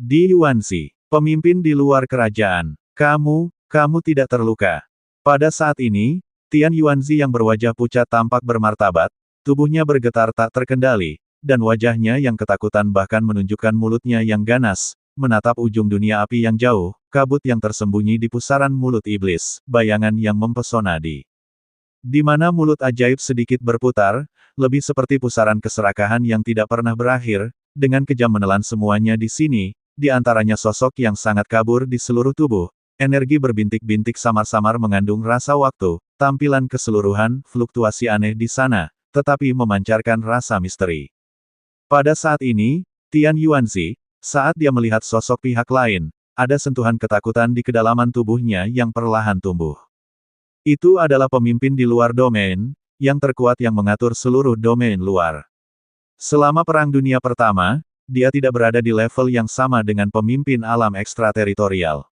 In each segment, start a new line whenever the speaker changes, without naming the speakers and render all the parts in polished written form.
Di Yuanzi, pemimpin di luar kerajaan. Kamu tidak terluka. Pada saat ini, Tian Yuanzi yang berwajah pucat tampak bermartabat, tubuhnya bergetar tak terkendali, dan wajahnya yang ketakutan bahkan menunjukkan mulutnya yang ganas, menatap ujung dunia api yang jauh, kabut yang tersembunyi di pusaran mulut iblis, bayangan yang mempesona di mana mulut ajaib sedikit berputar, lebih seperti pusaran keserakahan yang tidak pernah berakhir, dengan kejam menelan semuanya di sini, di antaranya sosok yang sangat kabur di seluruh tubuh, energi berbintik-bintik samar-samar mengandung rasa waktu, tampilan keseluruhan, fluktuasi aneh di sana, tetapi memancarkan rasa misteri. Pada saat ini, Tian Yuanzi, saat dia melihat sosok pihak lain, ada sentuhan ketakutan di kedalaman tubuhnya yang perlahan tumbuh. Itu adalah pemimpin di luar domain, yang terkuat yang mengatur seluruh domain luar. Selama Perang Dunia Pertama, dia tidak berada di level yang sama dengan pemimpin alam ekstrateritorial.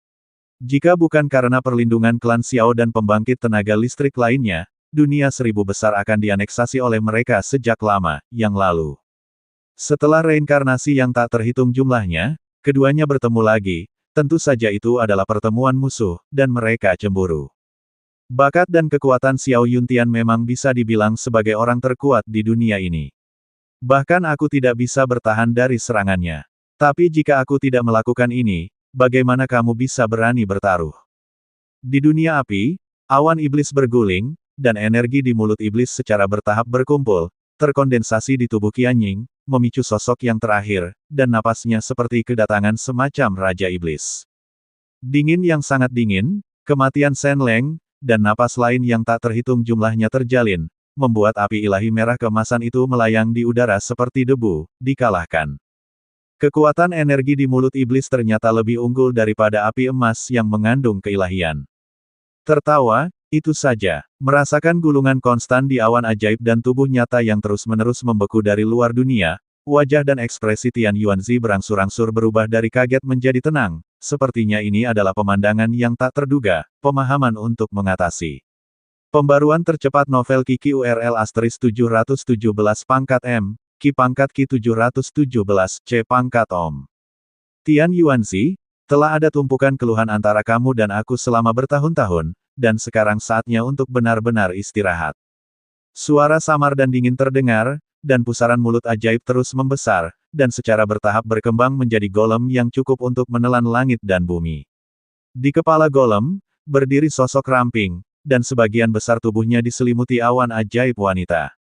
Jika bukan karena perlindungan klan Xiao dan pembangkit tenaga listrik lainnya, dunia seribu besar akan dianeksasi oleh mereka sejak lama yang lalu. Setelah reinkarnasi yang tak terhitung jumlahnya, keduanya bertemu lagi, tentu saja itu adalah pertemuan musuh, dan mereka cemburu. Bakat dan kekuatan Xiao Yuntian memang bisa dibilang sebagai orang terkuat di dunia ini. Bahkan aku tidak bisa bertahan dari serangannya. Tapi jika aku tidak melakukan ini, bagaimana kamu bisa berani bertaruh? Di dunia api, awan iblis berguling, dan energi di mulut iblis secara bertahap berkumpul, terkondensasi di tubuh Qianying, memicu sosok yang terakhir, dan napasnya seperti kedatangan semacam Raja Iblis. Dingin yang sangat dingin, kematian Shen Leng, dan napas lain yang tak terhitung jumlahnya terjalin, membuat api ilahi merah keemasan itu melayang di udara seperti debu, dikalahkan. Kekuatan energi di mulut iblis ternyata lebih unggul daripada api emas yang mengandung keilahian. Tertawa, itu saja, merasakan gulungan konstan di awan ajaib dan tubuh nyata yang terus-menerus membeku dari luar dunia, wajah dan ekspresi Tian Yuanzi berangsur-angsur berubah dari kaget menjadi tenang. Sepertinya ini adalah pemandangan yang tak terduga, pemahaman untuk mengatasi. Pembaruan tercepat novel Qi URL * 717 pangkat M, Qi pangkat Qi 717 C pangkat Om. Tian Yuanzi, telah ada tumpukan keluhan antara kamu dan aku selama bertahun-tahun, dan sekarang saatnya untuk benar-benar istirahat. Suara samar dan dingin terdengar, dan pusaran mulut ajaib terus membesar, dan secara bertahap berkembang menjadi golem yang cukup untuk menelan langit dan bumi. Di kepala golem, berdiri sosok ramping, dan sebagian besar tubuhnya diselimuti awan ajaib wanita.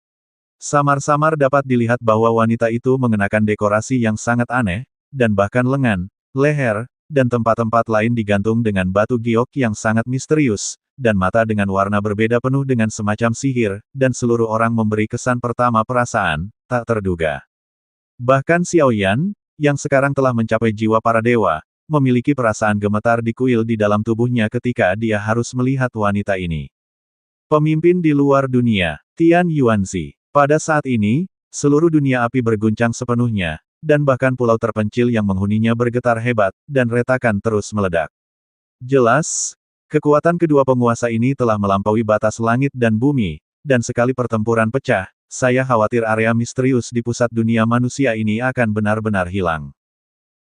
Samar-samar dapat dilihat bahwa wanita itu mengenakan dekorasi yang sangat aneh, dan bahkan lengan, leher, dan tempat-tempat lain digantung dengan batu giok yang sangat misterius, dan mata dengan warna berbeda penuh dengan semacam sihir, dan seluruh orang memberi kesan pertama perasaan, tak terduga. Bahkan Xiao Yan, yang sekarang telah mencapai jiwa para dewa, memiliki perasaan gemetar di kuil di dalam tubuhnya ketika dia harus melihat wanita ini. Pemimpin di luar dunia, Tian Yuanzi. Pada saat ini, seluruh dunia api berguncang sepenuhnya, dan bahkan pulau terpencil yang menghuninya bergetar hebat, dan retakan terus meledak. Jelas, kekuatan kedua penguasa ini telah melampaui batas langit dan bumi, dan sekali pertempuran pecah, saya khawatir area misterius di pusat dunia manusia ini akan benar-benar hilang.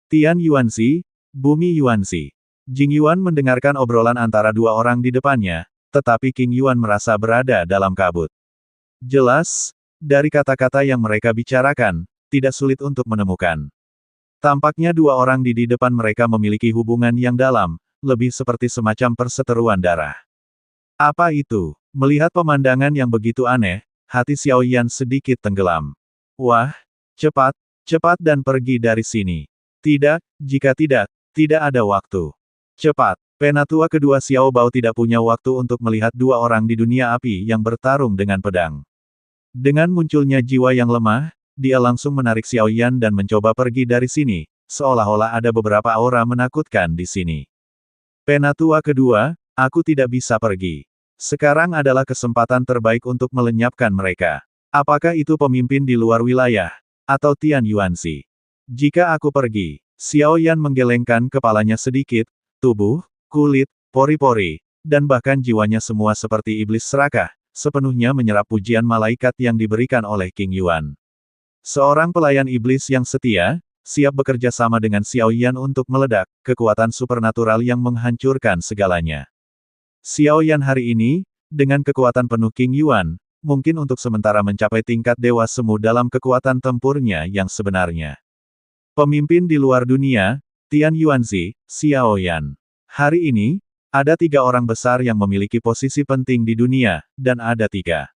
Tian Yuanzi, Bumi Yuanzi. Jing Yuan mendengarkan obrolan antara dua orang di depannya, tetapi King Yuan merasa berada dalam kabut. Jelas, dari kata-kata yang mereka bicarakan, tidak sulit untuk menemukan. Tampaknya dua orang di depan mereka memiliki hubungan yang dalam, lebih seperti semacam perseteruan darah. Apa itu? Melihat pemandangan yang begitu aneh, hati Xiao Yan sedikit tenggelam. Wah, cepat dan pergi dari sini. Tidak, jika tidak ada waktu. Cepat. Penatua kedua Xiao Bao tidak punya waktu untuk melihat dua orang di dunia api yang bertarung dengan pedang. Dengan munculnya jiwa yang lemah, dia langsung menarik Xiao Yan dan mencoba pergi dari sini, seolah-olah ada beberapa aura menakutkan di sini. Penatua kedua, aku tidak bisa pergi. Sekarang adalah kesempatan terbaik untuk melenyapkan mereka. Apakah itu pemimpin di luar wilayah? Atau Tian Yuanzi? Jika aku pergi, Xiao Yan menggelengkan kepalanya sedikit, tubuh, kulit, pori-pori, dan bahkan jiwanya semua seperti iblis serakah, sepenuhnya menyerap pujian malaikat yang diberikan oleh King Yuan. Seorang pelayan iblis yang setia, siap bekerja sama dengan Xiao Yan untuk meledak, kekuatan supernatural yang menghancurkan segalanya. Xiao Yan hari ini, dengan kekuatan penuh King Yuan, mungkin untuk sementara mencapai tingkat Dewa Semu dalam kekuatan tempurnya yang sebenarnya. Pemimpin di luar dunia, Tian Yuanzi, Xiao Yan. Hari ini, ada 3 orang besar yang memiliki posisi penting di dunia, dan ada 3.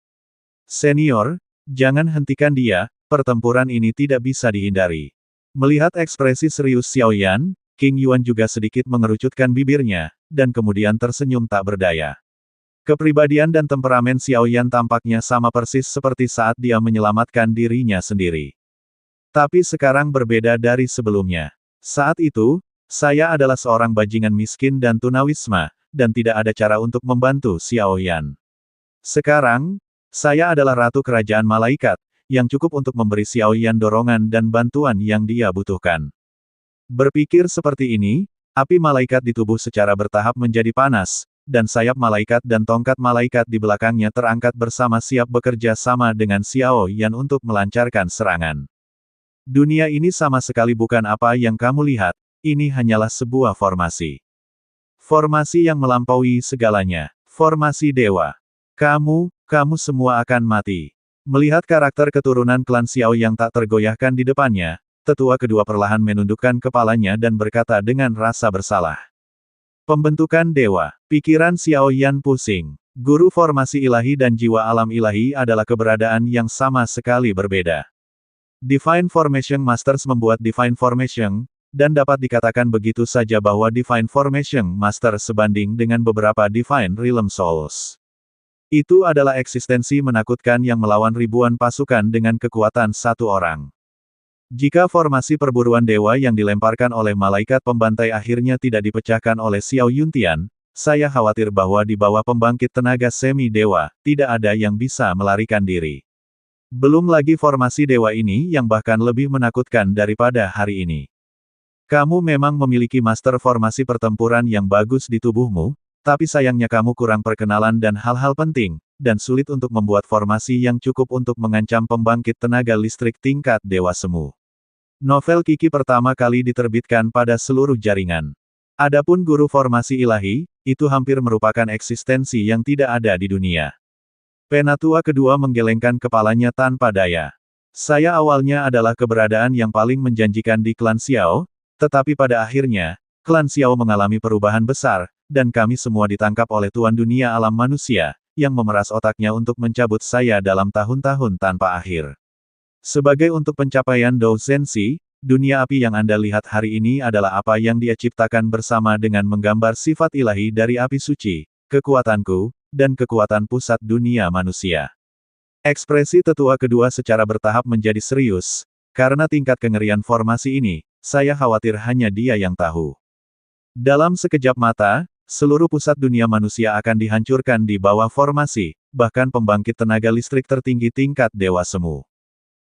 Senior, jangan hentikan dia, pertempuran ini tidak bisa dihindari. Melihat ekspresi serius Xiao Yan, King Yuan juga sedikit mengerucutkan bibirnya, dan kemudian tersenyum tak berdaya. Kepribadian dan temperamen Xiao Yan tampaknya sama persis seperti saat dia menyelamatkan dirinya sendiri. Tapi sekarang berbeda dari sebelumnya. Saat itu, saya adalah seorang bajingan miskin dan tunawisma, dan tidak ada cara untuk membantu Xiao Yan. Sekarang, saya adalah Ratu Kerajaan Malaikat, yang cukup untuk memberi Xiao Yan dorongan dan bantuan yang dia butuhkan. Berpikir seperti ini, api malaikat di tubuh secara bertahap menjadi panas, dan sayap malaikat dan tongkat malaikat di belakangnya terangkat bersama siap bekerja sama dengan Xiao Yan untuk melancarkan serangan. Dunia ini sama sekali bukan apa yang kamu lihat, ini hanyalah sebuah formasi. Formasi yang melampaui segalanya. Formasi dewa. Kamu semua akan mati. Melihat karakter keturunan klan Xiao yang tak tergoyahkan di depannya, tetua kedua perlahan menundukkan kepalanya dan berkata dengan rasa bersalah. Pembentukan dewa. Pikiran Xiao Yan pusing. Guru formasi ilahi dan jiwa alam ilahi adalah keberadaan yang sama sekali berbeda. Divine Formation Masters membuat Divine Formation, dan dapat dikatakan begitu saja bahwa Divine Formation Master sebanding dengan beberapa Divine Realm Souls. Itu adalah eksistensi menakutkan yang melawan ribuan pasukan dengan kekuatan satu orang. Jika formasi perburuan dewa yang dilemparkan oleh malaikat pembantai akhirnya tidak dipecahkan oleh Xiao Yuntian, saya khawatir bahwa di bawah pembangkit tenaga semi-dewa, tidak ada yang bisa melarikan diri. Belum lagi formasi dewa ini yang bahkan lebih menakutkan daripada hari ini. Kamu memang memiliki master formasi pertempuran yang bagus di tubuhmu, tapi sayangnya kamu kurang perkenalan dan hal-hal penting, dan sulit untuk membuat formasi yang cukup untuk mengancam pembangkit tenaga listrik tingkat Dewa Semu. Novel Kiki pertama kali diterbitkan pada seluruh jaringan. Adapun guru formasi ilahi, itu hampir merupakan eksistensi yang tidak ada di dunia. Penatua kedua menggelengkan kepalanya tanpa daya. Saya awalnya adalah keberadaan yang paling menjanjikan di klan Xiao, tetapi pada akhirnya, klan Xiao mengalami perubahan besar, dan kami semua ditangkap oleh Tuan Dunia Alam Manusia, yang memeras otaknya untuk mencabut saya dalam tahun-tahun tanpa akhir. Sebagai untuk pencapaian Dou Zenshi, dunia api yang Anda lihat hari ini adalah apa yang dia ciptakan bersama dengan menggambar sifat ilahi dari api suci, kekuatanku, dan kekuatan pusat dunia manusia. Ekspresi tetua kedua secara bertahap menjadi serius, karena tingkat kengerian formasi ini, saya khawatir hanya dia yang tahu. Dalam sekejap mata, seluruh pusat dunia manusia akan dihancurkan di bawah formasi, bahkan pembangkit tenaga listrik tertinggi tingkat Dewa Semu.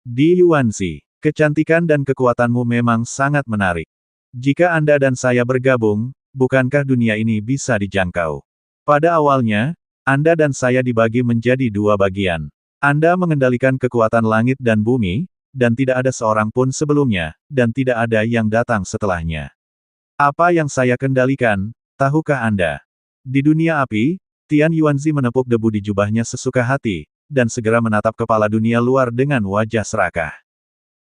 Di Yuanzi, kecantikan dan kekuatanmu memang sangat menarik. Jika Anda dan saya bergabung, bukankah dunia ini bisa dijangkau? Pada awalnya, Anda dan saya dibagi menjadi 2 bagian. Anda mengendalikan kekuatan langit dan bumi, dan tidak ada seorang pun sebelumnya, dan tidak ada yang datang setelahnya. Apa yang saya kendalikan, tahukah Anda? Di dunia api, Tian Yuanzi menepuk debu di jubahnya sesuka hati, dan segera menatap kepala dunia luar dengan wajah serakah.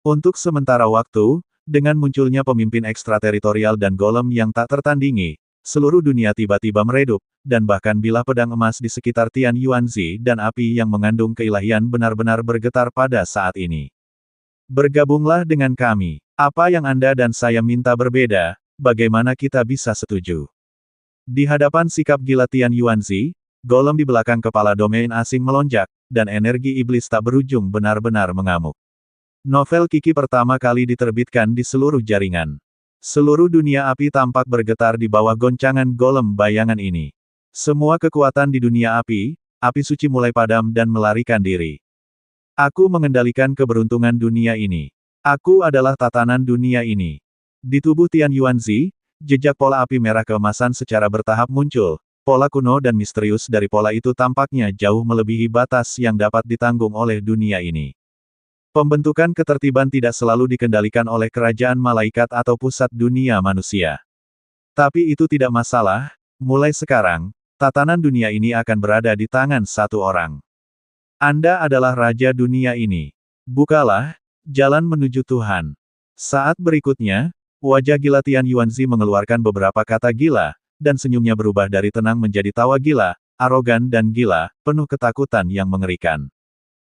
Untuk sementara waktu, dengan munculnya pemimpin ekstrateritorial dan golem yang tak tertandingi, seluruh dunia tiba-tiba meredup, dan bahkan bilah pedang emas di sekitar Tian Yuanzi dan api yang mengandung keilahian benar-benar bergetar pada saat ini. Bergabunglah dengan kami. Apa yang Anda dan saya minta berbeda, bagaimana kita bisa setuju? Di hadapan sikap gila Tian Yuanzi, golem di belakang kepala domain asing melonjak, dan energi iblis tak berujung benar-benar mengamuk. Novel Kiki pertama kali diterbitkan di seluruh jaringan. Seluruh dunia api tampak bergetar di bawah goncangan golem bayangan ini. Semua kekuatan di dunia api suci mulai padam dan melarikan diri. Aku mengendalikan keberuntungan dunia ini. Aku adalah tatanan dunia ini. Di tubuh Tian Yuanzi, jejak pola api merah keemasan secara bertahap muncul. Pola kuno dan misterius dari pola itu tampaknya jauh melebihi batas yang dapat ditanggung oleh dunia ini. Pembentukan ketertiban tidak selalu dikendalikan oleh kerajaan malaikat atau pusat dunia manusia. Tapi itu tidak masalah, mulai sekarang, tatanan dunia ini akan berada di tangan satu orang. Anda adalah raja dunia ini. Bukalah jalan menuju Tuhan. Saat berikutnya, wajah gila Tian Yuanzi mengeluarkan beberapa kata gila, dan senyumnya berubah dari tenang menjadi tawa gila, arogan dan gila, penuh ketakutan yang mengerikan.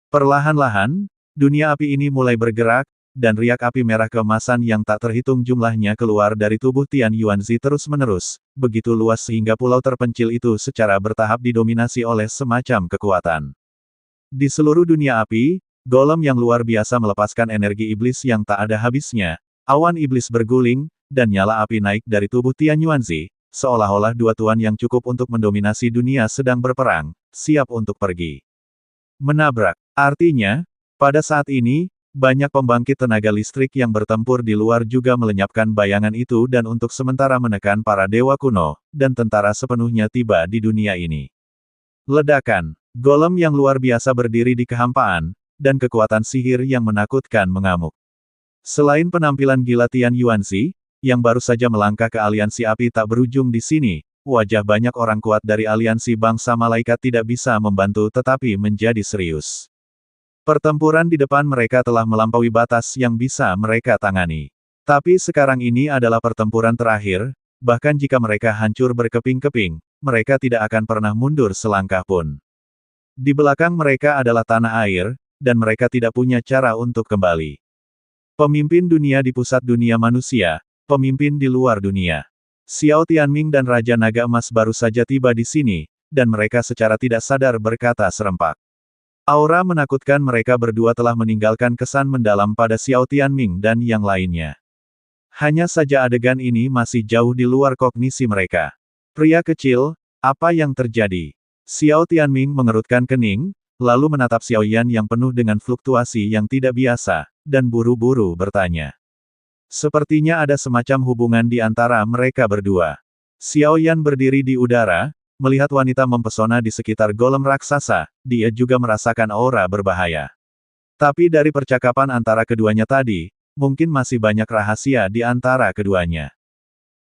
Perlahan-lahan, dunia api ini mulai bergerak, dan riak api merah keemasan yang tak terhitung jumlahnya keluar dari tubuh Tian Yuanzi terus-menerus, begitu luas sehingga pulau terpencil itu secara bertahap didominasi oleh semacam kekuatan. Di seluruh dunia api, golem yang luar biasa melepaskan energi iblis yang tak ada habisnya, awan iblis berguling, dan nyala api naik dari tubuh Tian Yuanzi, seolah-olah dua tuan yang cukup untuk mendominasi dunia sedang berperang, siap untuk pergi. Menabrak. Artinya, pada saat ini, banyak pembangkit tenaga listrik yang bertempur di luar juga melenyapkan bayangan itu dan untuk sementara menekan para dewa kuno, dan tentara sepenuhnya tiba di dunia ini. Ledakan. Golem yang luar biasa berdiri di kehampaan, dan kekuatan sihir yang menakutkan mengamuk. Selain penampilan gila Tian Yuanzi, yang baru saja melangkah ke aliansi api tak berujung di sini, wajah banyak orang kuat dari aliansi bangsa malaikat tidak bisa membantu tetapi menjadi serius. Pertempuran di depan mereka telah melampaui batas yang bisa mereka tangani. Tapi sekarang ini adalah pertempuran terakhir, bahkan jika mereka hancur berkeping-keping, mereka tidak akan pernah mundur selangkah pun. Di belakang mereka adalah tanah air, dan mereka tidak punya cara untuk kembali. Pemimpin dunia di pusat dunia manusia, pemimpin di luar dunia. Xiao Tianming dan Raja Naga Emas baru saja tiba di sini, dan mereka secara tidak sadar berkata serempak. Aura menakutkan mereka berdua telah meninggalkan kesan mendalam pada Xiao Tianming dan yang lainnya. Hanya saja adegan ini masih jauh di luar kognisi mereka. Pria kecil, apa yang terjadi? Xiao Tianming mengerutkan kening, lalu menatap Xiao Yan yang penuh dengan fluktuasi yang tidak biasa, dan buru-buru bertanya. Sepertinya ada semacam hubungan di antara mereka berdua. Xiao Yan berdiri di udara, melihat wanita mempesona di sekitar golem raksasa, dia juga merasakan aura berbahaya. Tapi dari percakapan antara keduanya tadi, mungkin masih banyak rahasia di antara keduanya.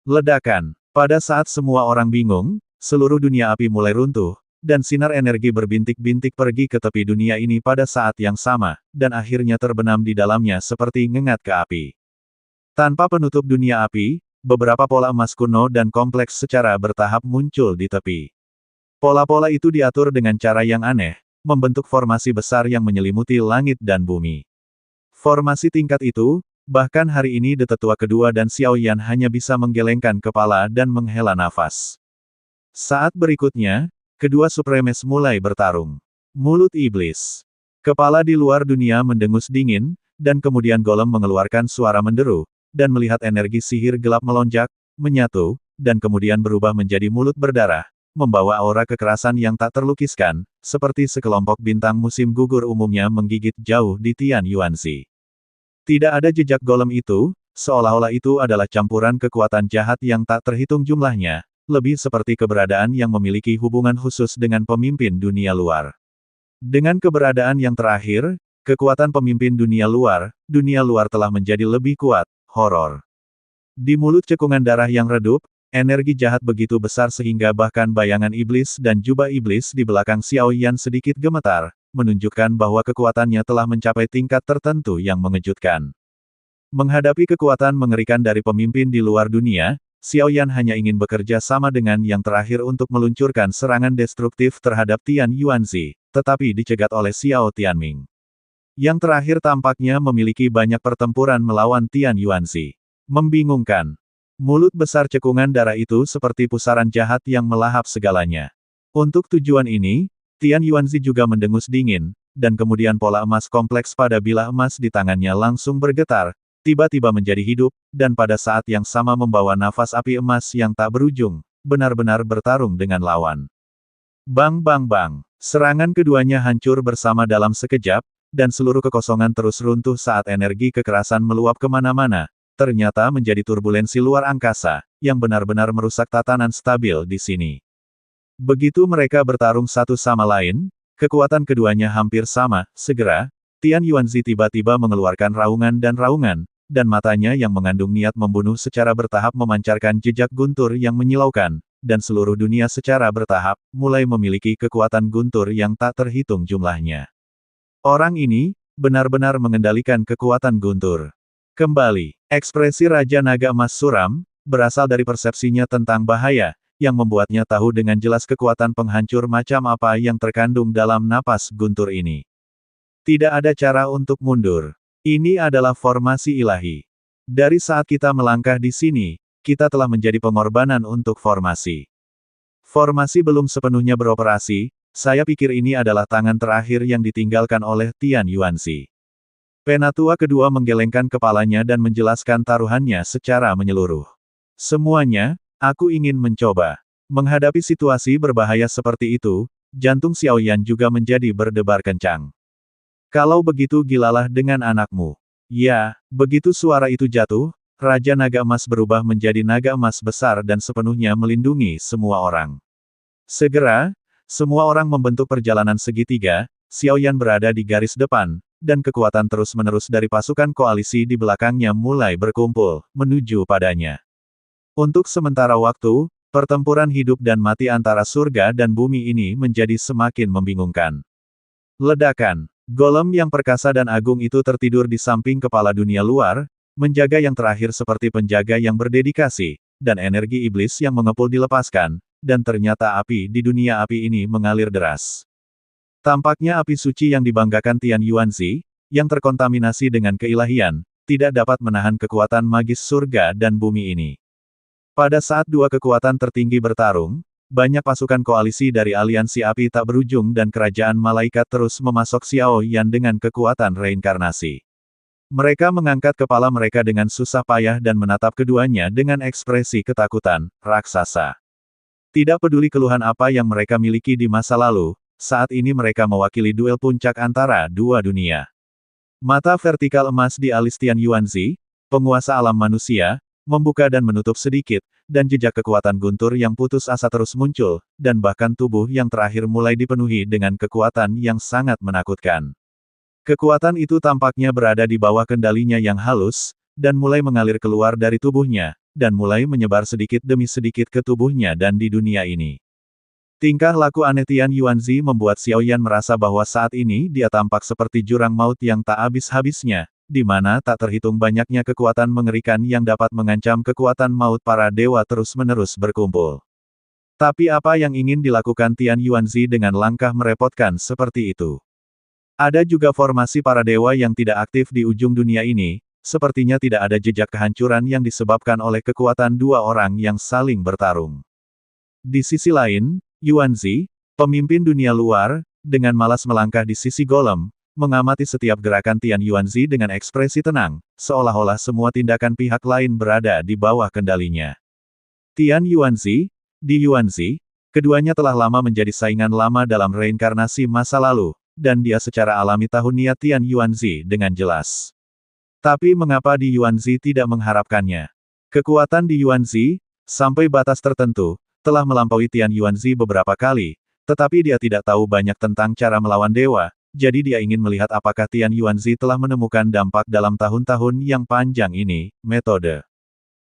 Ledakan. Pada saat semua orang bingung, seluruh dunia api mulai runtuh, dan sinar energi berbintik-bintik pergi ke tepi dunia ini pada saat yang sama, dan akhirnya terbenam di dalamnya seperti ngengat ke api. Tanpa penutup dunia api, beberapa pola emas kuno dan kompleks secara bertahap muncul di tepi. Pola-pola itu diatur dengan cara yang aneh, membentuk formasi besar yang menyelimuti langit dan bumi. Formasi tingkat itu, bahkan hari ini Tetua kedua dan Xiao Yan hanya bisa menggelengkan kepala dan menghela nafas. Saat berikutnya, kedua Supremes mulai bertarung. Mulut iblis. Kepala di luar dunia mendengus dingin, dan kemudian golem mengeluarkan suara menderu, dan melihat energi sihir gelap melonjak, menyatu, dan kemudian berubah menjadi mulut berdarah, membawa aura kekerasan yang tak terlukiskan, seperti sekelompok bintang musim gugur umumnya menggigit jauh di Tian Yuanzi. Tidak ada jejak golem itu, seolah-olah itu adalah campuran kekuatan jahat yang tak terhitung jumlahnya, lebih seperti keberadaan yang memiliki hubungan khusus dengan pemimpin dunia luar. Dengan keberadaan yang terakhir, kekuatan pemimpin dunia luar telah menjadi lebih kuat, horor. Di mulut cekungan darah yang redup, energi jahat begitu besar sehingga bahkan bayangan iblis dan jubah iblis di belakang Xiao Yan sedikit gemetar, menunjukkan bahwa kekuatannya telah mencapai tingkat tertentu yang mengejutkan. Menghadapi kekuatan mengerikan dari pemimpin di luar dunia, Xiao Yan hanya ingin bekerja sama dengan yang terakhir untuk meluncurkan serangan destruktif terhadap Tian Yuanzi, tetapi dicegat oleh Xiao Tianming. Yang terakhir tampaknya memiliki banyak pertempuran melawan Tian Yuanzi. Membingungkan. Mulut besar cekungan darah itu seperti pusaran jahat yang melahap segalanya. Untuk tujuan ini, Tian Yuanzi juga mendengus dingin, dan kemudian pola emas kompleks pada bilah emas di tangannya langsung bergetar, tiba-tiba menjadi hidup, dan pada saat yang sama membawa nafas api emas yang tak berujung, benar-benar bertarung dengan lawan. Bang bang bang. Serangan keduanya hancur bersama dalam sekejap, dan seluruh kekosongan terus runtuh saat energi kekerasan meluap kemana-mana, ternyata menjadi turbulensi luar angkasa, yang benar-benar merusak tatanan stabil di sini. Begitu mereka bertarung satu sama lain, kekuatan keduanya hampir sama, segera, Tian Yuanzi tiba-tiba mengeluarkan raungan, dan matanya yang mengandung niat membunuh secara bertahap memancarkan jejak guntur yang menyilaukan, dan seluruh dunia secara bertahap, mulai memiliki kekuatan guntur yang tak terhitung jumlahnya. Orang ini, benar-benar mengendalikan kekuatan guntur. Kembali, ekspresi Raja Naga Emas suram, berasal dari persepsinya tentang bahaya, yang membuatnya tahu dengan jelas kekuatan penghancur macam apa yang terkandung dalam napas guntur ini. Tidak ada cara untuk mundur. Ini adalah formasi ilahi. Dari saat kita melangkah di sini, kita telah menjadi pengorbanan untuk formasi. Formasi belum sepenuhnya beroperasi, saya pikir ini adalah tangan terakhir yang ditinggalkan oleh Tian Yuanzi. Penatua kedua menggelengkan kepalanya dan menjelaskan taruhannya secara menyeluruh. Semuanya, aku ingin mencoba. Menghadapi situasi berbahaya seperti itu, jantung Xiaoyan juga menjadi berdebar kencang. Kalau begitu gilalah dengan anakmu. Ya, begitu suara itu jatuh, Raja Naga Emas berubah menjadi naga emas besar dan sepenuhnya melindungi semua orang. Segera, semua orang membentuk perjalanan segitiga, Xiaoyan berada di garis depan, dan kekuatan terus-menerus dari pasukan koalisi di belakangnya mulai berkumpul, menuju padanya. Untuk sementara waktu, pertempuran hidup dan mati antara surga dan bumi ini menjadi semakin membingungkan. Ledakan. Golem yang perkasa dan agung itu tertidur di samping kepala dunia luar, menjaga yang terakhir seperti penjaga yang berdedikasi, dan energi iblis yang mengepul dilepaskan, dan ternyata api di dunia api ini mengalir deras. Tampaknya api suci yang dibanggakan Tian Yuanzi, yang terkontaminasi dengan keilahian, tidak dapat menahan kekuatan magis surga dan bumi ini. Pada saat dua kekuatan tertinggi bertarung, banyak pasukan koalisi dari aliansi api tak berujung dan kerajaan malaikat terus memasok Xiao Yan dengan kekuatan reinkarnasi. Mereka mengangkat kepala mereka dengan susah payah dan menatap keduanya dengan ekspresi ketakutan, raksasa. Tidak peduli keluhan apa yang mereka miliki di masa lalu, saat ini mereka mewakili duel puncak antara dua dunia. Mata vertikal emas di alis Tian Yuanzi, penguasa alam manusia, membuka dan menutup sedikit, dan jejak kekuatan guntur yang putus asa terus muncul, dan bahkan tubuh yang terakhir mulai dipenuhi dengan kekuatan yang sangat menakutkan. Kekuatan itu tampaknya berada di bawah kendalinya yang halus, dan mulai mengalir keluar dari tubuhnya, dan mulai menyebar sedikit demi sedikit ke tubuhnya dan di dunia ini. Tingkah laku aneh Tian Yuanzi membuat Xiaoyan merasa bahwa saat ini dia tampak seperti jurang maut yang tak habis-habisnya, di mana tak terhitung banyaknya kekuatan mengerikan yang dapat mengancam kekuatan maut para dewa terus-menerus berkumpul. Tapi apa yang ingin dilakukan Tian Yuanzi dengan langkah merepotkan seperti itu? Ada juga formasi para dewa yang tidak aktif di ujung dunia ini, sepertinya tidak ada jejak kehancuran yang disebabkan oleh kekuatan dua orang yang saling bertarung. Di sisi lain, Yuanzi, pemimpin dunia luar, dengan malas melangkah di sisi golem, mengamati setiap gerakan Tian Yuanzi dengan ekspresi tenang, seolah-olah semua tindakan pihak lain berada di bawah kendalinya. Tian Yuanzi, Di Yuanzi, keduanya telah lama menjadi saingan lama dalam reinkarnasi masa lalu, dan dia secara alami tahu niat Tian Yuanzi dengan jelas. Tapi mengapa Di Yuanzi tidak mengharapkannya? Kekuatan Di Yuanzi, sampai batas tertentu, telah melampaui Tian Yuanzi beberapa kali, tetapi dia tidak tahu banyak tentang cara melawan dewa, jadi dia ingin melihat apakah Tian Yuanzi telah menemukan dampak dalam tahun-tahun yang panjang ini, metode.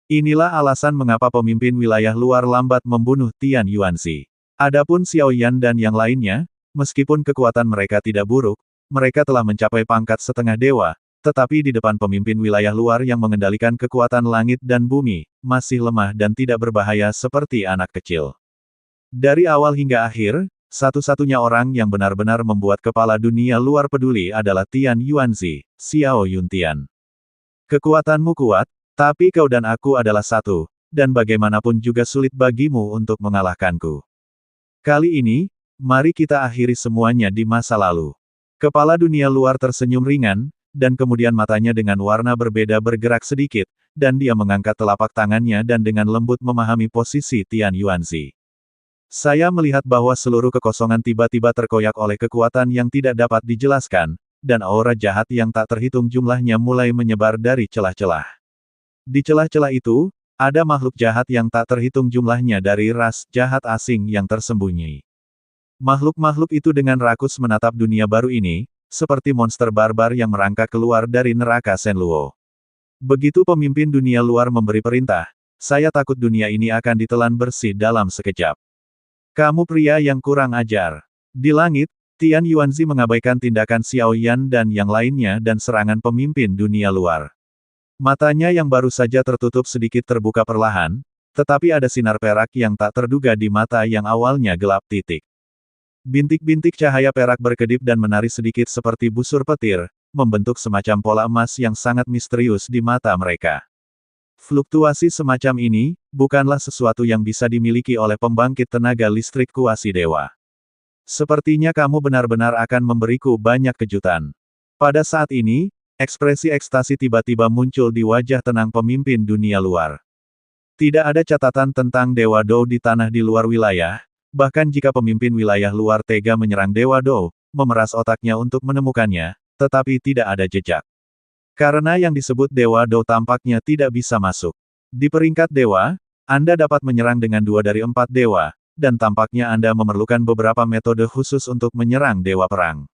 Inilah alasan mengapa pemimpin wilayah luar lambat membunuh Tian Yuanzi. Adapun Xiaoyan dan yang lainnya, meskipun kekuatan mereka tidak buruk, mereka telah mencapai pangkat setengah dewa, tetapi di depan pemimpin wilayah luar yang mengendalikan kekuatan langit dan bumi, masih lemah dan tidak berbahaya seperti anak kecil. Dari awal hingga akhir, satu-satunya orang yang benar-benar membuat kepala dunia luar peduli adalah Tian Yuanzi, Xiao Yuntian. Kekuatanmu kuat, tapi kau dan aku adalah satu, dan bagaimanapun juga sulit bagimu untuk mengalahkanku. Kali ini, mari kita akhiri semuanya di masa lalu. Kepala dunia luar tersenyum ringan, dan kemudian matanya dengan warna berbeda bergerak sedikit, dan dia mengangkat telapak tangannya dan dengan lembut memahami posisi Tian Yuanzi. Saya melihat bahwa seluruh kekosongan tiba-tiba terkoyak oleh kekuatan yang tidak dapat dijelaskan, dan aura jahat yang tak terhitung jumlahnya mulai menyebar dari celah-celah. Di celah-celah itu, ada makhluk jahat yang tak terhitung jumlahnya dari ras jahat asing yang tersembunyi. Makhluk-makhluk itu dengan rakus menatap dunia baru ini, seperti monster barbar yang merangkak keluar dari neraka Shenluo. Begitu pemimpin dunia luar memberi perintah, saya takut dunia ini akan ditelan bersih dalam sekejap. Kamu pria yang kurang ajar. Di langit, Tian Yuanzi mengabaikan tindakan Xiao Yan dan yang lainnya dan serangan pemimpin dunia luar. Matanya yang baru saja tertutup sedikit terbuka perlahan, tetapi ada sinar perak yang tak terduga di mata yang awalnya gelap titik. Bintik-bintik cahaya perak berkedip dan menari sedikit seperti busur petir, membentuk semacam pola emas yang sangat misterius di mata mereka. Fluktuasi semacam ini, bukanlah sesuatu yang bisa dimiliki oleh pembangkit tenaga listrik kuasi dewa. Sepertinya kamu benar-benar akan memberiku banyak kejutan. Pada saat ini, ekspresi ekstasi tiba-tiba muncul di wajah tenang pemimpin dunia luar. Tidak ada catatan tentang Dewa Dou di tanah di luar wilayah, bahkan jika pemimpin wilayah luar tega menyerang Dewa Dou, memeras otaknya untuk menemukannya, tetapi tidak ada jejak. Karena yang disebut Dewa Dou tampaknya tidak bisa masuk. Di peringkat dewa, Anda dapat menyerang dengan 2 dari 4 dewa, dan tampaknya Anda memerlukan beberapa metode khusus untuk menyerang dewa perang.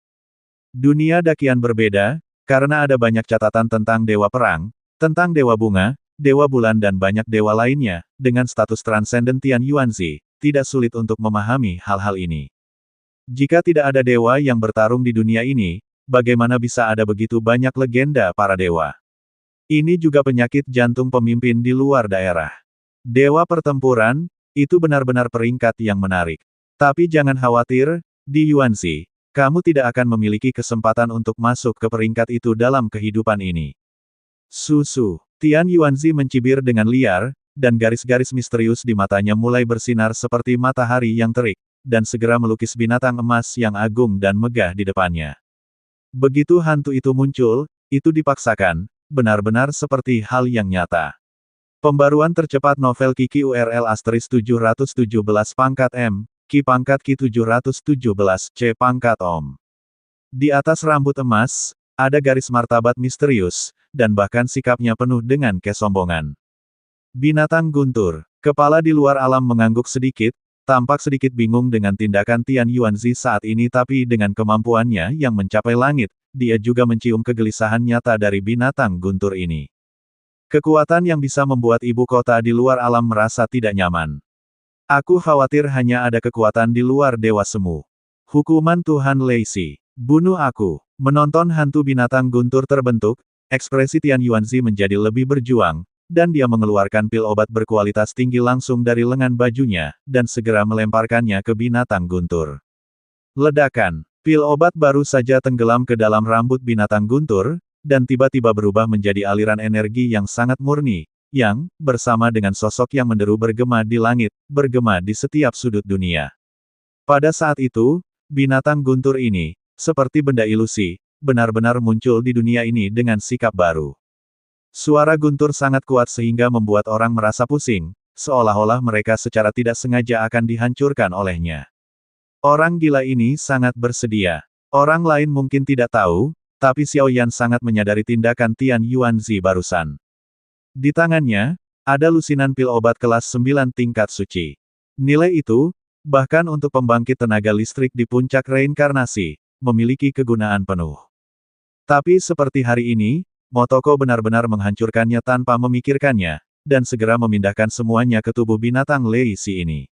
Dunia dakian berbeda, karena ada banyak catatan tentang dewa perang, tentang dewa bunga, dewa bulan dan banyak dewa lainnya, dengan status transenden Tian Yuanzi, tidak sulit untuk memahami hal-hal ini. Jika tidak ada dewa yang bertarung di dunia ini, bagaimana bisa ada begitu banyak legenda para dewa? Ini juga penyakit jantung pemimpin di luar daerah. Dewa pertempuran, itu benar-benar peringkat yang menarik. Tapi jangan khawatir, di Yuanzi, kamu tidak akan memiliki kesempatan untuk masuk ke peringkat itu dalam kehidupan ini. Susu. Tian Yuanzi mencibir dengan liar, dan garis-garis misterius di matanya mulai bersinar seperti matahari yang terik, dan segera melukis binatang emas yang agung dan megah di depannya. Begitu hantu itu muncul, itu dipaksakan, benar-benar seperti hal yang nyata. Pembaruan tercepat novel Kiki URL *717 pangkat M, Ki pangkat Ki 717 C pangkat Om. Di atas rambut emas, ada garis martabat misterius, dan bahkan sikapnya penuh dengan kesombongan. Binatang guntur. Kepala di luar alam mengangguk sedikit, tampak sedikit bingung dengan tindakan Tian Yuanzi saat ini tapi dengan kemampuannya yang mencapai langit, dia juga mencium kegelisahan nyata dari binatang guntur ini. Kekuatan yang bisa membuat ibu kota di luar alam merasa tidak nyaman. Aku khawatir hanya ada kekuatan di luar dewa semu. Hukuman Tuhan Leixi. Bunuh aku. Menonton hantu binatang guntur terbentuk, ekspresi Tian Yuanzi menjadi lebih berjuang, dan dia mengeluarkan pil obat berkualitas tinggi langsung dari lengan bajunya, dan segera melemparkannya ke binatang guntur. Ledakan. Pil obat baru saja tenggelam ke dalam rambut binatang guntur, dan tiba-tiba berubah menjadi aliran energi yang sangat murni, yang, bersama dengan sosok yang menderu bergema di langit, bergema di setiap sudut dunia. Pada saat itu, binatang guntur ini, seperti benda ilusi, benar-benar muncul di dunia ini dengan sikap baru. Suara guntur sangat kuat sehingga membuat orang merasa pusing, seolah-olah mereka secara tidak sengaja akan dihancurkan olehnya. Orang gila ini sangat bersedia. Orang lain mungkin tidak tahu, tapi Xiao Yan sangat menyadari tindakan Tian Yuanzi barusan. Di tangannya, ada lusinan pil obat kelas 9 tingkat suci. Nilai itu, bahkan untuk pembangkit tenaga listrik di puncak reinkarnasi, memiliki kegunaan penuh. Tapi seperti hari ini, Motoko benar-benar menghancurkannya tanpa memikirkannya, dan segera memindahkan semuanya ke tubuh binatang Leixi ini.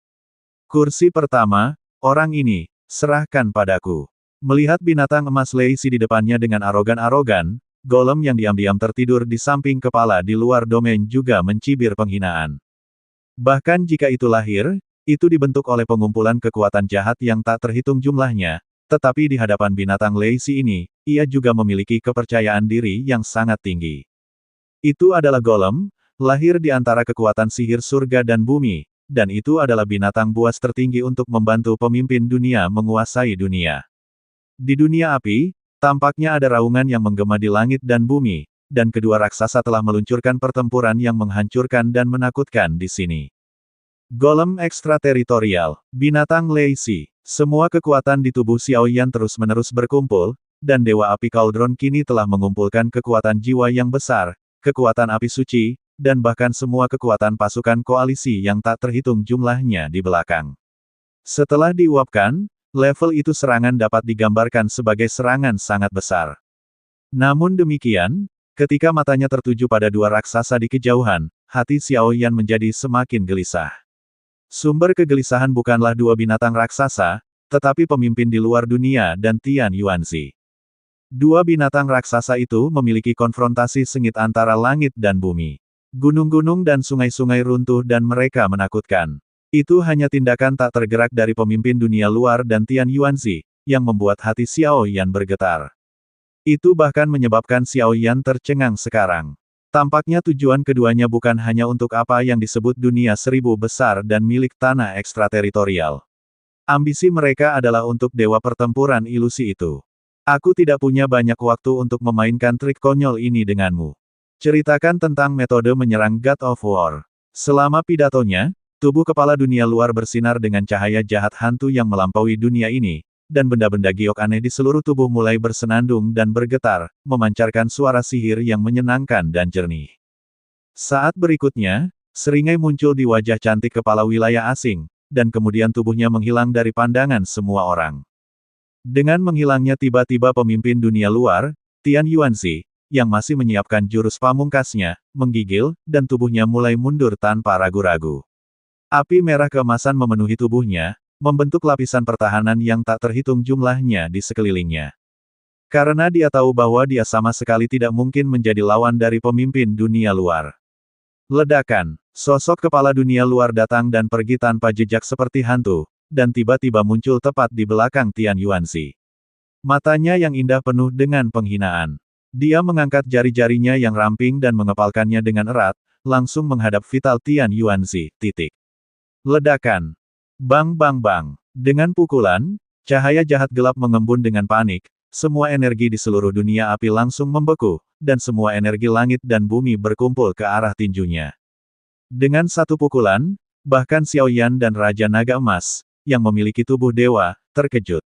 Kursi pertama, orang ini, serahkan padaku. Melihat binatang emas Leixi di depannya dengan arogan-arogan, golem yang diam-diam tertidur di samping kepala di luar domain juga mencibir penghinaan. Bahkan jika itu lahir, itu dibentuk oleh pengumpulan kekuatan jahat yang tak terhitung jumlahnya, tetapi di hadapan binatang Leixi ini, ia juga memiliki kepercayaan diri yang sangat tinggi. Itu adalah golem, lahir di antara kekuatan sihir surga dan bumi, dan itu adalah binatang buas tertinggi untuk membantu pemimpin dunia menguasai dunia. Di dunia api, tampaknya ada raungan yang menggema di langit dan bumi, dan kedua raksasa telah meluncurkan pertempuran yang menghancurkan dan menakutkan di sini. Golem ekstrateritorial, binatang Leixi, semua kekuatan di tubuh Xiao Yan terus-menerus berkumpul, dan Dewa Api Cauldron kini telah mengumpulkan kekuatan jiwa yang besar, kekuatan api suci, dan bahkan semua kekuatan pasukan koalisi yang tak terhitung jumlahnya di belakang. Setelah diuapkan, Level itu serangan dapat digambarkan sebagai serangan sangat besar. Namun demikian, ketika matanya tertuju pada dua raksasa di kejauhan, hati Xiao Yan menjadi semakin gelisah. Sumber kegelisahan bukanlah dua binatang raksasa, tetapi pemimpin di luar dunia dan Tian Yuanzi. Dua binatang raksasa itu memiliki konfrontasi sengit antara langit dan bumi. Gunung-gunung dan sungai-sungai runtuh dan mereka menakutkan. Itu hanya tindakan tak tergerak dari pemimpin dunia luar dan Tian Yuanzi, yang membuat hati Xiao Yan bergetar. Itu bahkan menyebabkan Xiao Yan tercengang sekarang. Tampaknya tujuan keduanya bukan hanya untuk apa yang disebut dunia seribu besar dan milik tanah ekstrateritorial. Ambisi mereka adalah untuk dewa pertempuran ilusi itu. Aku tidak punya banyak waktu untuk memainkan trik konyol ini denganmu. Ceritakan tentang metode menyerang God of War. Selama pidatonya, tubuh kepala dunia luar bersinar dengan cahaya jahat hantu yang melampaui dunia ini, dan benda-benda giok aneh di seluruh tubuh mulai bersenandung dan bergetar, memancarkan suara sihir yang menyenangkan dan jernih. Saat berikutnya, seringai muncul di wajah cantik kepala wilayah asing, dan kemudian tubuhnya menghilang dari pandangan semua orang. Dengan menghilangnya tiba-tiba pemimpin dunia luar, Tian Yuanzi, yang masih menyiapkan jurus pamungkasnya, menggigil, dan tubuhnya mulai mundur tanpa ragu-ragu. Api merah keemasan memenuhi tubuhnya, membentuk lapisan pertahanan yang tak terhitung jumlahnya di sekelilingnya. Karena dia tahu bahwa dia sama sekali tidak mungkin menjadi lawan dari pemimpin dunia luar. Ledakan, sosok kepala dunia luar datang dan pergi tanpa jejak seperti hantu, dan tiba-tiba muncul tepat di belakang Tian Yuanzi. Matanya yang indah penuh dengan penghinaan. Dia mengangkat jari-jarinya yang ramping dan mengepalkannya dengan erat, langsung menghadap vital Tian Yuanzi. Ledakan. Bang bang bang. Dengan pukulan, cahaya jahat gelap mengembun dengan panik, semua energi di seluruh dunia api langsung membeku, dan semua energi langit dan bumi berkumpul ke arah tinjunya. Dengan satu pukulan, bahkan Xiao Yan dan Raja Naga Emas, yang memiliki tubuh dewa, terkejut.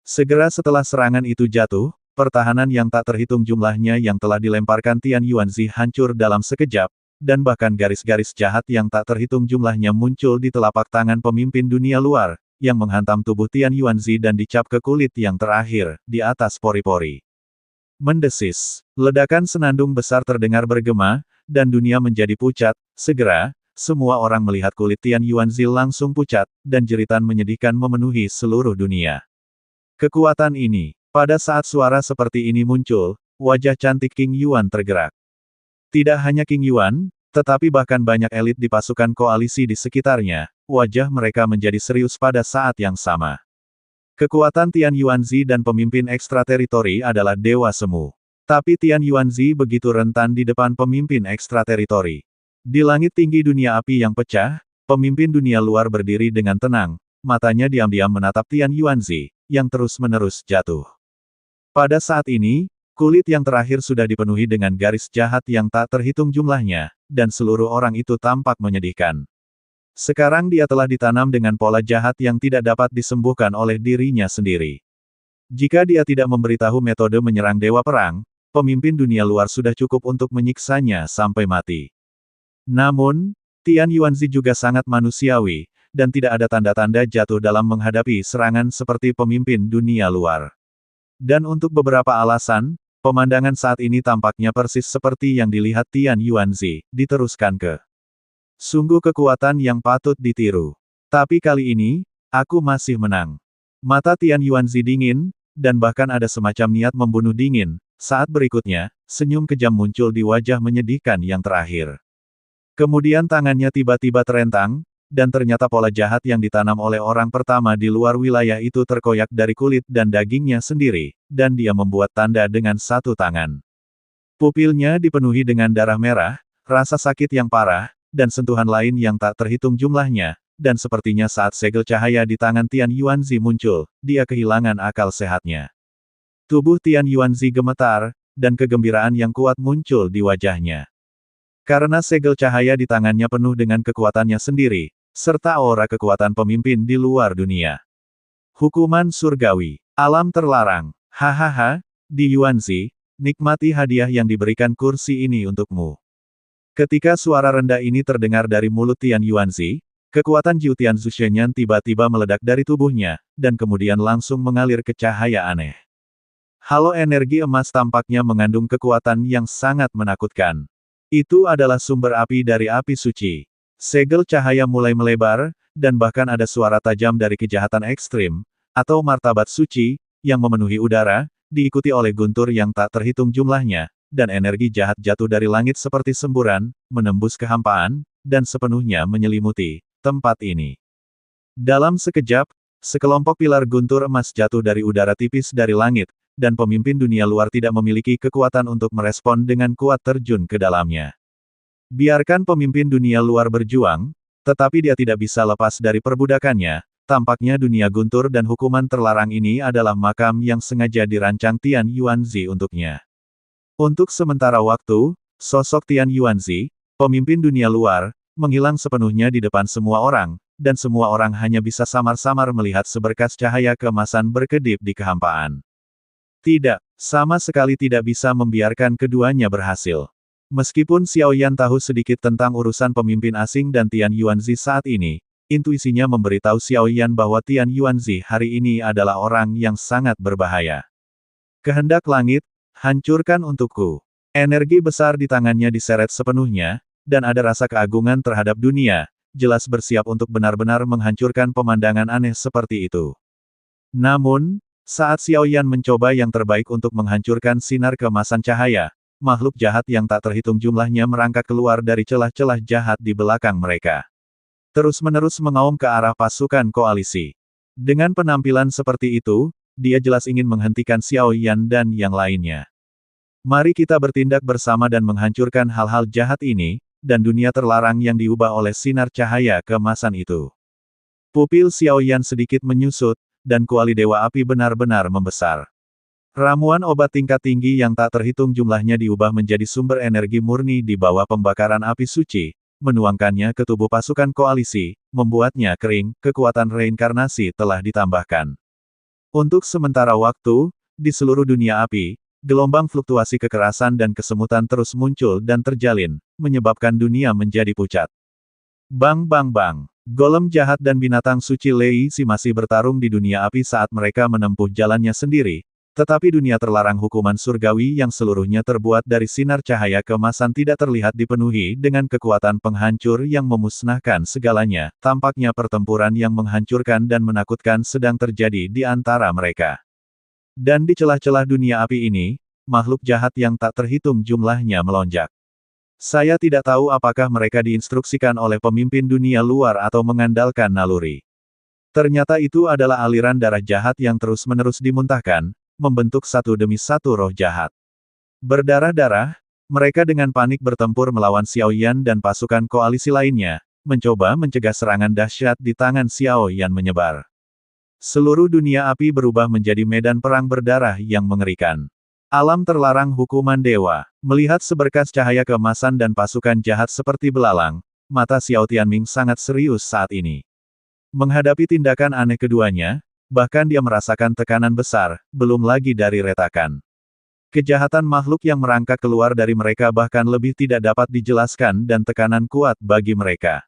Segera setelah serangan itu jatuh, pertahanan yang tak terhitung jumlahnya yang telah dilemparkan Tian Yuanzi hancur dalam sekejap, dan bahkan garis-garis jahat yang tak terhitung jumlahnya muncul di telapak tangan pemimpin dunia luar, yang menghantam tubuh Tian Yuanzi dan dicap ke kulit yang terakhir, di atas pori-pori. Mendesis. Ledakan senandung besar terdengar bergema, dan dunia menjadi pucat. Segera, semua orang melihat kulit Tian Yuanzi langsung pucat, dan jeritan menyedihkan memenuhi seluruh dunia. Kekuatan ini. Pada saat suara seperti ini muncul, wajah cantik King Yuan tergerak. Tidak hanya King Yuan, tetapi bahkan banyak elit di pasukan koalisi di sekitarnya, wajah mereka menjadi serius pada saat yang sama. Kekuatan Tian Yuanzi dan pemimpin ekstrateritori adalah dewa semu. Tapi Tian Yuanzi begitu rentan di depan pemimpin ekstrateritori. Di langit tinggi dunia api yang pecah, pemimpin dunia luar berdiri dengan tenang, matanya diam-diam menatap Tian Yuanzi, yang terus-menerus jatuh. Pada saat ini, kulit yang terakhir sudah dipenuhi dengan garis jahat yang tak terhitung jumlahnya, dan seluruh orang itu tampak menyedihkan. Sekarang dia telah ditanam dengan pola jahat yang tidak dapat disembuhkan oleh dirinya sendiri. Jika dia tidak memberitahu metode menyerang dewa perang, pemimpin dunia luar sudah cukup untuk menyiksanya sampai mati. Namun, Tian Yuanzi juga sangat manusiawi, dan tidak ada tanda-tanda jatuh dalam menghadapi serangan seperti pemimpin dunia luar. Dan untuk beberapa alasan, pemandangan saat ini tampaknya persis seperti yang dilihat Tian Yuanzi, diteruskan ke. Sungguh kekuatan yang patut ditiru. Tapi kali ini, aku masih menang. Mata Tian Yuanzi dingin, dan bahkan ada semacam niat membunuh dingin. Saat berikutnya, senyum kejam muncul di wajah menyedihkan yang terakhir. Kemudian tangannya tiba-tiba terentang, dan ternyata pola jahat yang ditanam oleh orang pertama di luar wilayah itu terkoyak dari kulit dan dagingnya sendiri, dan dia membuat tanda dengan satu tangan. Pupilnya dipenuhi dengan darah merah, rasa sakit yang parah, dan sentuhan lain yang tak terhitung jumlahnya, dan sepertinya saat segel cahaya di tangan Tian Yuanzi muncul, dia kehilangan akal sehatnya. Tubuh Tian Yuanzi gemetar, dan kegembiraan yang kuat muncul di wajahnya. Karena segel cahaya di tangannya penuh dengan kekuatannya sendiri, serta aura kekuatan pemimpin di luar dunia. Hukuman surgawi. Alam terlarang. Hahaha, Di Yuanzi, nikmati hadiah yang diberikan kursi ini untukmu. Ketika suara rendah ini terdengar dari mulut Tian Yuanzi, Kekuatan Jiu Tianzu Shenyan tiba-tiba meledak dari tubuhnya, dan kemudian langsung mengalir ke cahaya aneh. Halo energi emas tampaknya mengandung kekuatan yang sangat menakutkan. Itu adalah sumber api dari api suci. Segel cahaya mulai melebar, dan bahkan ada suara tajam dari kejahatan ekstrim, atau martabat suci, yang memenuhi udara, diikuti oleh guntur yang tak terhitung jumlahnya, dan energi jahat jatuh dari langit seperti semburan, menembus kehampaan, dan sepenuhnya menyelimuti tempat ini. Dalam sekejap, sekelompok pilar guntur emas jatuh dari udara tipis dari langit, dan pemimpin dunia luar tidak memiliki kekuatan untuk merespon dengan kuat terjun ke dalamnya. Biarkan pemimpin dunia luar berjuang, tetapi dia tidak bisa lepas dari perbudakannya. Tampaknya dunia guntur dan hukuman terlarang ini adalah makam yang sengaja dirancang Tian Yuanzi untuknya. Untuk sementara waktu, sosok Tian Yuanzi, pemimpin dunia luar, menghilang sepenuhnya di depan semua orang, dan semua orang hanya bisa samar-samar melihat seberkas cahaya keemasan berkedip di kehampaan. Tidak, sama sekali tidak bisa membiarkan keduanya berhasil. Meskipun Xiao Yan tahu sedikit tentang urusan pemimpin asing dan Tian Yuanzi saat ini, intuisinya memberitahu Xiao Yan bahwa Tian Yuanzi hari ini adalah orang yang sangat berbahaya. Kehendak langit, hancurkan untukku. Energi besar di tangannya diseret sepenuhnya, dan ada rasa keagungan terhadap dunia, jelas bersiap untuk benar-benar menghancurkan pemandangan aneh seperti itu. Namun, saat Xiao Yan mencoba yang terbaik untuk menghancurkan sinar keemasan cahaya, makhluk jahat yang tak terhitung jumlahnya merangkak keluar dari celah-celah jahat di belakang mereka. Terus-menerus mengaum ke arah pasukan koalisi. Dengan penampilan seperti itu, dia jelas ingin menghentikan Xiao Yan dan yang lainnya. Mari kita bertindak bersama dan menghancurkan hal-hal jahat ini, dan dunia terlarang yang diubah oleh sinar cahaya keemasan itu. Pupil Xiao Yan sedikit menyusut, dan kuali Dewa Api benar-benar membesar. Ramuan obat tingkat tinggi yang tak terhitung jumlahnya diubah menjadi sumber energi murni di bawah pembakaran api suci, menuangkannya ke tubuh pasukan koalisi, membuatnya kering, kekuatan reinkarnasi telah ditambahkan. Untuk sementara waktu, di seluruh dunia api, gelombang fluktuasi kekerasan dan kesemutan terus muncul dan terjalin, menyebabkan dunia menjadi pucat. Bang bang bang. Golem jahat dan binatang suci Lei Si masih bertarung di dunia api saat mereka menempuh jalannya sendiri, tetapi dunia terlarang hukuman surgawi yang seluruhnya terbuat dari sinar cahaya keemasan tidak terlihat dipenuhi dengan kekuatan penghancur yang memusnahkan segalanya. Tampaknya pertempuran yang menghancurkan dan menakutkan sedang terjadi di antara mereka. Dan di celah-celah dunia api ini, makhluk jahat yang tak terhitung jumlahnya melonjak. Saya tidak tahu apakah mereka diinstruksikan oleh pemimpin dunia luar atau mengandalkan naluri. Ternyata itu adalah aliran darah jahat yang terus-menerus dimuntahkan, membentuk satu demi satu roh jahat. Berdarah-darah, mereka dengan panik bertempur melawan Xiao Yan dan pasukan koalisi lainnya, mencoba mencegah serangan dahsyat di tangan Xiao Yan menyebar. Seluruh dunia api berubah menjadi medan perang berdarah yang mengerikan. Alam terlarang hukuman dewa. Melihat seberkas cahaya keemasan dan pasukan jahat seperti belalang, mata Xiao Tianming sangat serius saat ini. Menghadapi tindakan aneh keduanya, bahkan dia merasakan tekanan besar, belum lagi dari retakan. Kejahatan makhluk yang merangkak keluar dari mereka bahkan lebih tidak dapat dijelaskan dan tekanan kuat bagi mereka.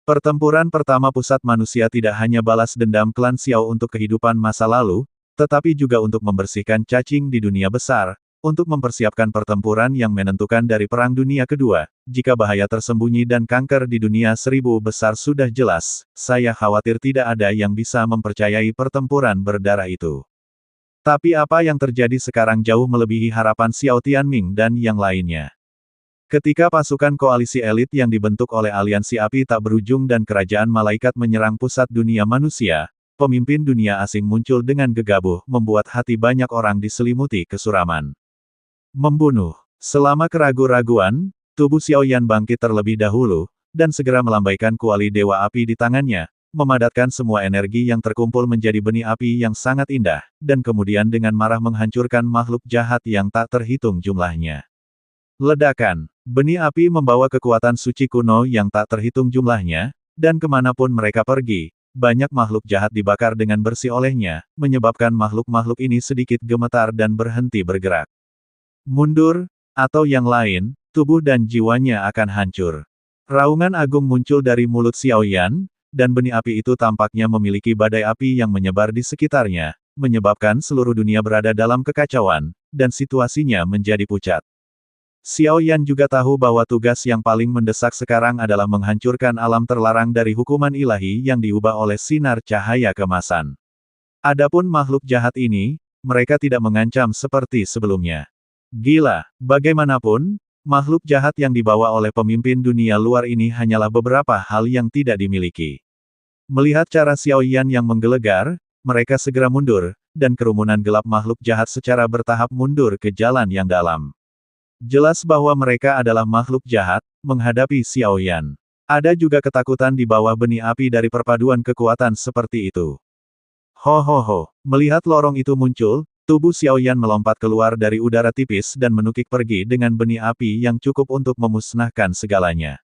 Pertempuran pertama pusat manusia tidak hanya balas dendam klan Xiao untuk kehidupan masa lalu, tetapi juga untuk membersihkan cacing di dunia besar, untuk mempersiapkan pertempuran yang menentukan dari Perang Dunia Kedua. Jika bahaya tersembunyi dan kanker di dunia seribu besar sudah jelas, saya khawatir tidak ada yang bisa mempercayai pertempuran berdarah itu. Tapi apa yang terjadi sekarang jauh melebihi harapan Xiao Tianming dan yang lainnya. Ketika pasukan koalisi elit yang dibentuk oleh aliansi api tak berujung dan kerajaan malaikat menyerang pusat dunia manusia, pemimpin dunia asing muncul dengan gegabah, membuat hati banyak orang diselimuti kesuraman. Membunuh. Selama keraguan-raguan, tubuh Xiao Yan bangkit terlebih dahulu, dan segera melambaikan kuali dewa api di tangannya, memadatkan semua energi yang terkumpul menjadi benih api yang sangat indah, dan kemudian dengan marah menghancurkan makhluk jahat yang tak terhitung jumlahnya. Ledakan. Benih api membawa kekuatan suci kuno yang tak terhitung jumlahnya, dan kemanapun mereka pergi, banyak makhluk jahat dibakar dengan bersih olehnya, menyebabkan makhluk-makhluk ini sedikit gemetar dan berhenti bergerak. Mundur, atau yang lain, tubuh dan jiwanya akan hancur. Raungan agung muncul dari mulut Xiao Yan, dan benih api itu tampaknya memiliki badai api yang menyebar di sekitarnya, menyebabkan seluruh dunia berada dalam kekacauan, dan situasinya menjadi pucat. Xiao Yan juga tahu bahwa tugas yang paling mendesak sekarang adalah menghancurkan alam terlarang dari hukuman ilahi yang diubah oleh sinar cahaya kemasan. Adapun makhluk jahat ini, mereka tidak mengancam seperti sebelumnya. Gila, bagaimanapun, makhluk jahat yang dibawa oleh pemimpin dunia luar ini hanyalah beberapa hal yang tidak dimiliki. Melihat cara Xiao Yan yang menggelegar, mereka segera mundur, dan kerumunan gelap makhluk jahat secara bertahap mundur ke jalan yang dalam. Jelas bahwa mereka adalah makhluk jahat, menghadapi Xiao Yan. Ada juga ketakutan di bawah benih api dari perpaduan kekuatan seperti itu. Ho, melihat lorong itu muncul, tubuh Xiao Yan melompat keluar dari udara tipis dan menukik pergi dengan benih api yang cukup untuk memusnahkan segalanya.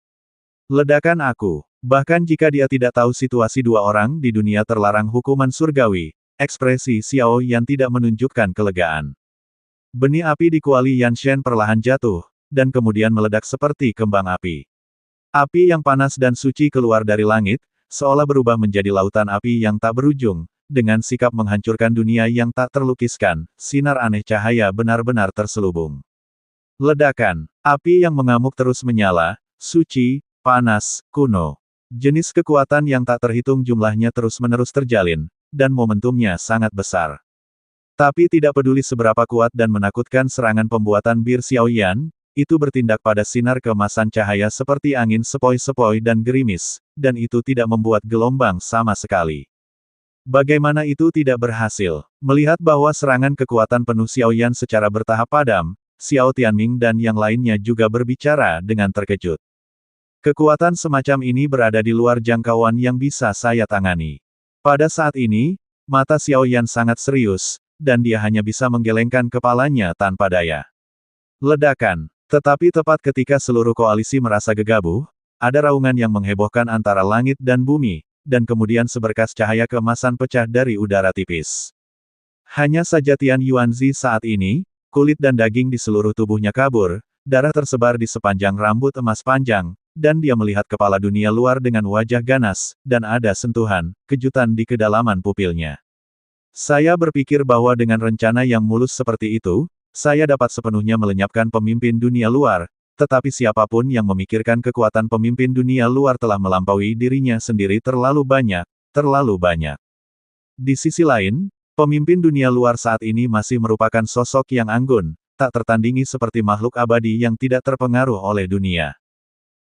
Ledakan aku. Bahkan jika dia tidak tahu situasi dua orang di dunia terlarang hukuman surgawi, ekspresi Xiao Yan tidak menunjukkan kelegaan. Benih api di kuali Yanshen perlahan jatuh, dan kemudian meledak seperti kembang api. Api yang panas dan suci keluar dari langit, seolah berubah menjadi lautan api yang tak berujung, dengan sikap menghancurkan dunia yang tak terlukiskan, sinar aneh cahaya benar-benar terselubung. Ledakan, api yang mengamuk terus menyala, suci, panas, kuno. Jenis kekuatan yang tak terhitung jumlahnya terus-menerus terjalin, dan momentumnya sangat besar. Tapi tidak peduli seberapa kuat dan menakutkan serangan pembuatan bir Xiao Yan, itu bertindak pada sinar kemasan cahaya seperti angin sepoi-sepoi dan gerimis, dan itu tidak membuat gelombang sama sekali. Bagaimana itu tidak berhasil? Melihat bahwa serangan kekuatan penuh Xiao Yan secara bertahap padam, Xiao Tianming dan yang lainnya juga berbicara dengan terkejut. Kekuatan semacam ini berada di luar jangkauan yang bisa saya tangani. Pada saat ini, mata Xiao Yan sangat serius, dan dia hanya bisa menggelengkan kepalanya tanpa daya. Ledakan. Tetapi tepat ketika seluruh koalisi merasa gegabah, ada raungan yang menghebohkan antara langit dan bumi, dan kemudian seberkas cahaya keemasan pecah dari udara tipis. Hanya saja Tian Yuanzi saat ini, kulit dan daging di seluruh tubuhnya kabur, darah tersebar di sepanjang rambut emas panjang, dan dia melihat kepala dunia luar dengan wajah ganas, dan ada sentuhan, kejutan di kedalaman pupilnya. Saya berpikir bahwa dengan rencana yang mulus seperti itu, saya dapat sepenuhnya melenyapkan pemimpin dunia luar, tetapi siapapun yang memikirkan kekuatan pemimpin dunia luar telah melampaui dirinya sendiri terlalu banyak, terlalu banyak. Di sisi lain, pemimpin dunia luar saat ini masih merupakan sosok yang anggun, tak tertandingi seperti makhluk abadi yang tidak terpengaruh oleh dunia.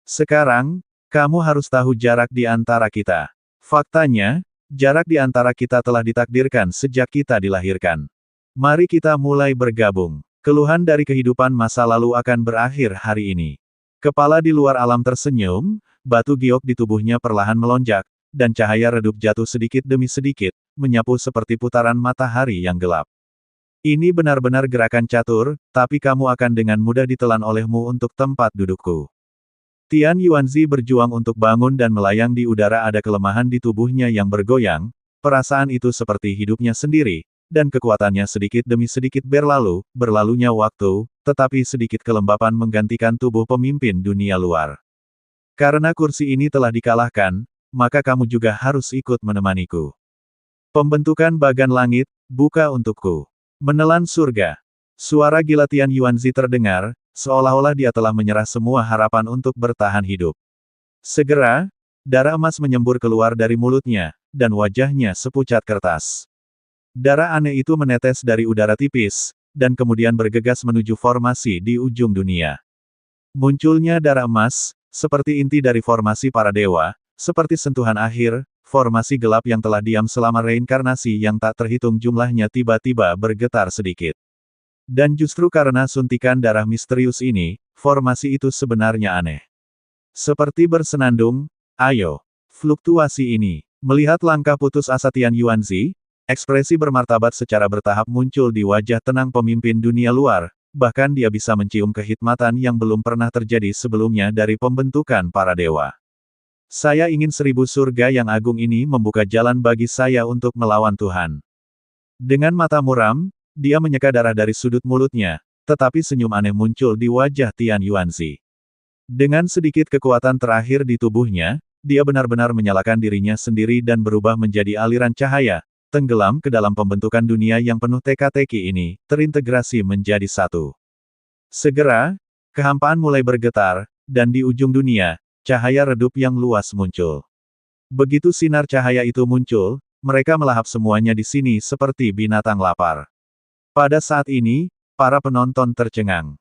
Sekarang, kamu harus tahu jarak di antara kita. Faktanya, jarak di antara kita telah ditakdirkan sejak kita dilahirkan. Mari kita mulai bergabung. Keluhan dari kehidupan masa lalu akan berakhir hari ini. Kepala di luar alam tersenyum, batu giok di tubuhnya perlahan melonjak, dan cahaya redup jatuh sedikit demi sedikit, menyapu seperti putaran matahari yang gelap. Ini benar-benar gerakan catur, tapi kamu akan dengan mudah ditelan olehmu untuk tempat dudukku. Tian Yuanzi berjuang untuk bangun dan melayang di udara. Ada kelemahan di tubuhnya yang bergoyang, perasaan itu seperti hidupnya sendiri, dan kekuatannya sedikit demi sedikit berlalunya waktu, tetapi sedikit kelembapan menggantikan tubuh pemimpin dunia luar. Karena kursi ini telah dikalahkan, maka kamu juga harus ikut menemaniku. Pembentukan bagan langit, buka untukku. Menelan surga. Suara gila Tian Yuanzi terdengar, seolah-olah dia telah menyerah semua harapan untuk bertahan hidup. Segera, darah emas menyembur keluar dari mulutnya, dan wajahnya sepucat kertas. Darah aneh itu menetes dari udara tipis, dan kemudian bergegas menuju formasi di ujung dunia. Munculnya darah emas, seperti inti dari formasi para dewa, seperti sentuhan akhir, formasi gelap yang telah diam selama reinkarnasi yang tak terhitung jumlahnya tiba-tiba bergetar sedikit. Dan justru karena suntikan darah misterius ini, formasi itu sebenarnya aneh. Seperti bersenandung, ayo. Fluktuasi ini. Melihat langkah putus asa Tian Yuanzi, ekspresi bermartabat secara bertahap muncul di wajah tenang pemimpin dunia luar, bahkan dia bisa mencium kehikmatan yang belum pernah terjadi sebelumnya dari pembentukan para dewa. Saya ingin 1000 surga yang agung ini membuka jalan bagi saya untuk melawan Tuhan. Dengan mata muram, dia menyeka darah dari sudut mulutnya, tetapi senyum aneh muncul di wajah Tian Yuanzi. Dengan sedikit kekuatan terakhir di tubuhnya, dia benar-benar menyalakan dirinya sendiri dan berubah menjadi aliran cahaya, tenggelam ke dalam pembentukan dunia yang penuh teka-teki ini, terintegrasi menjadi satu. Segera, kehampaan mulai bergetar, dan di ujung dunia, cahaya redup yang luas muncul. Begitu sinar cahaya itu muncul, mereka melahap semuanya di sini seperti binatang lapar. Pada saat ini, para penonton tercengang.